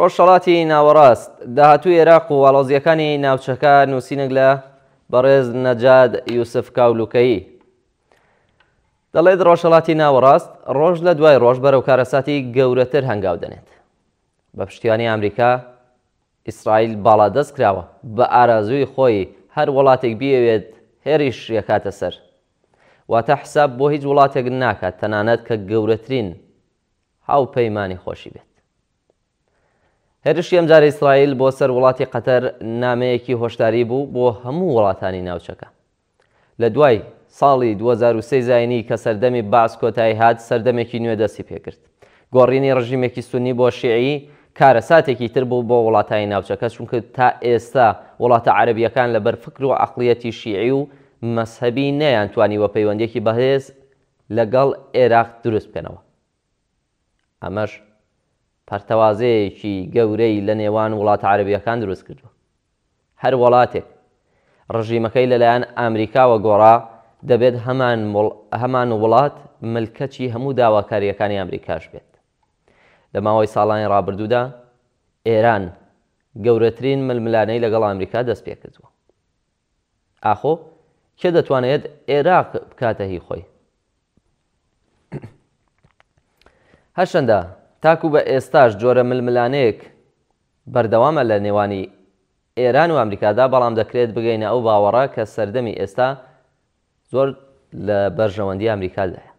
ڕۆژهەڵاتی ناوەڕاست داهاتووی عێراق و واڵۆزیەکانی ناوچەکە نووسینێک لە بەڕێز نەجاد یوسف کاولوکەیی دەڵێت ڕۆژهەڵاتی ناوەڕاست ڕۆژ لە دوای ڕۆژ بەرەو کارەساتی گەورەتر هەنگاو دەنێت. بە پشتیوانی ئەمریکا ئیسرائیل باڵادەست کراوە بە ئارازووی خۆی هەر وڵاتێک بیەوێت هێریش یەکاتە سەر، واتە حساب بۆ هیچ وڵاتێک ناکات تەنانەت کە گەورەترین هاوپەیمانی خۆشی بێت. هێرشی ئەمجار ئیسرائیل بۆ سەر وڵاتی قەتەر نامەیەکی هۆشداری بوو بۆ هەموو وڵاتانی ناوچەکە. لە دوای ساڵی 2023 زاینی کە سەردەمی باس کۆتایی هات سەردەمێکی نوێ دەستی پێکرد. گۆڕینی ڕژیمێکی سونی بۆ شیعی کارەساتێکی تر بوو بۆ وڵاتانی ناوچەکە، چونکە تا ئێستا وڵاتە عەرەبیەکان لەبەر فکر و عەقڵیەتی شیعی و مەسهەبی نەیانتوانیوە پەیوەندیەکی بەهێز لەگەڵ عێراق دروست بکەنەوە. ئەمەش پەرتەوازەیەکی گەورەی لە نێوان وڵاتە عەرەبیەکان دروست کردووە. هەر وڵاتێک ڕژیمەکەی لەلایەن ئەمریکاوە گۆڕا دەبێت هەمان وڵات ملکەتی هەموو داواکاریەکانی ئەمریکاش بێت. لە ماوەی ساڵانی ڕابردوودا ئێران گەورەترین ململانەی لەگەڵ ئەمریکا دەست پێ کردووە. ئاخۆ کێ دەتوانێت عێراق بکاتە هی خۆی؟ هەرچەندە تاکو بە ئێستاش جۆرە ململانەیەک بەردەوامە لە نێوانی ئێران و ئەمریکادا، بەڵام دەکرێت بگەینە ئەو باوەڕە کە سەردەمی ئێستا زۆر لە بەرژەوەندی ئەمریکادایە.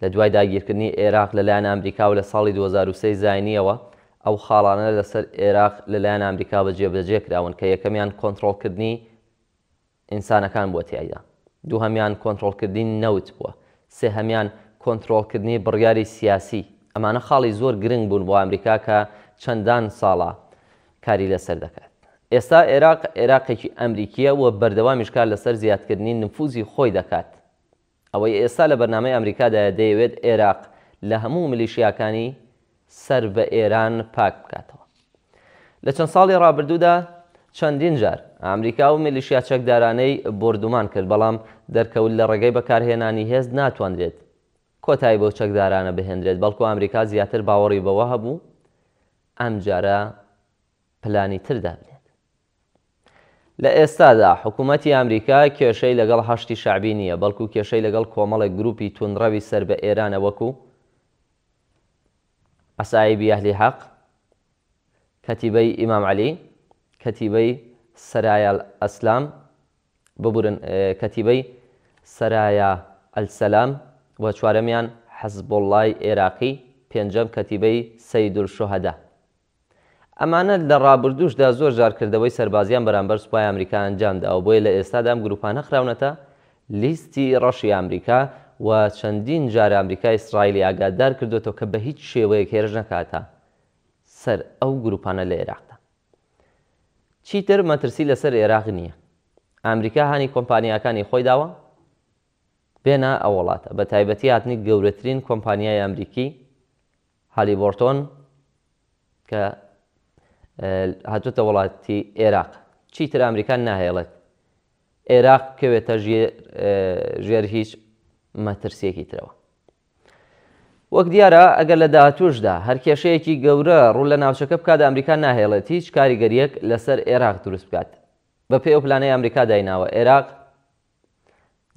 لە دوای داگیرکردنی عێراق لەلایەن ئەمریکا و لە ساڵی 2023 زاینیەوە ئەو خاڵانە لەسەر عێراق لەلایەن ئەمریکا بەجێبەجێ کراون کە یەکەمیان کۆنتڕۆڵکردنی ئینسانەکان بووە تایدا، دووهەمیان کۆنتڕۆڵکردنی نەوت بووە، سێهەمیان کۆنتڕۆڵکردنی بڕیاری سیاسی. ئەمانە خاڵی زۆر گرنگ بوون بۆ ئەمریکا کە چەندان ساڵە کاری لەسەر دەکات. ئێستا عێراق عێراقێکی ئەمریکیە و بەردەوامیش کار لەسەر زیادکردنی نفوزی خۆی دەکات. ئەوەی ئێستا لە بەرنامەی ئەمریکادایە دەیەوێت عێراق لە هەموو ملیشیاکانی سەر بە ئێران پاک بکاتەوە. لە چەند ساڵی ڕابردوودا چەندین جار ئەمریکا و میلیشیا چەکدارانەی بردومان کرد، بەڵام دەرکەوت لە ڕێگەی بەکارهێنانی هێز ناتوانرێت کۆتایی بۆ چەکدارانە بهێنرێت، بەڵکو ئەمریکا زیاتر باوەڕی بەوە هەبوو ئەم جارە پلانی تردا بێت. لە ئێستادا حکوومەتی ئەمریکا کێشەی لەگەڵ هەشتی شەعبی نییە، بەڵکو کێشەی لەگەڵ کۆمەڵێک گروپی تونڕەوی سەر بە ئێرانە وەکو ئەسایبی ئەهلی حەق، کەتیبەی ئیمام عەلی، کەتیبەی سەرایە ئەسلام، کەتیبەی سەرایە ئەلسەلام و چوارەمیان حەزبۆڵڵای عێراقی، پێنجەم کەتیبەی سەیدولشوهەدا. ئەمانە لە ڕابردووشدا زۆر جارکردەوەی سەربازیان بەرامبەر سوپای ئەمریکا ئەنجامداوە، بۆیە لە ئێستادا ئەم گروپانە خراونەتە لیستی ڕەشی ئەمریکا و چەندین جار ئەمریکای ئیسرائیلی ئاگادار کردوێتەوە کە بە هیچ شێوەیەک هێرش نەکاتە سەر ئەو گروپانە لە عێراقدا. چیتر مەترسی لەسەر عێراق نییە. ئەمریکا هانی کۆمپانیاکانی خۆی داوە بێنە ئەو وڵاتە، بە تایبەتی هاتنی گەورەترین کۆمپانیای ئەمریکی هالیبۆرتۆن کە هاتوتە وڵاتی عێراق. چیتر ئەمریکان ناهێڵێت عێراق کەوێتە ژێر هیچ مەترسیەکی ترەوە. وەک دیارە ئەگەر لە داهاتووشدا هەر کێشەیەکی گەورە ڕوو لە ناوچەکە بکات، ئەمریکا ناهێڵێت هیچ کاریگەریەک لەسەر عێراق دروست بکات. بەپێی ئەو پلانەی ئەمریکا دایناوە عێراق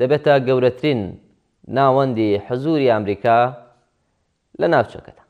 دەبێتە گەورەترین ناوەندی حزوری ئەمریکا لە ناوچەکەدا.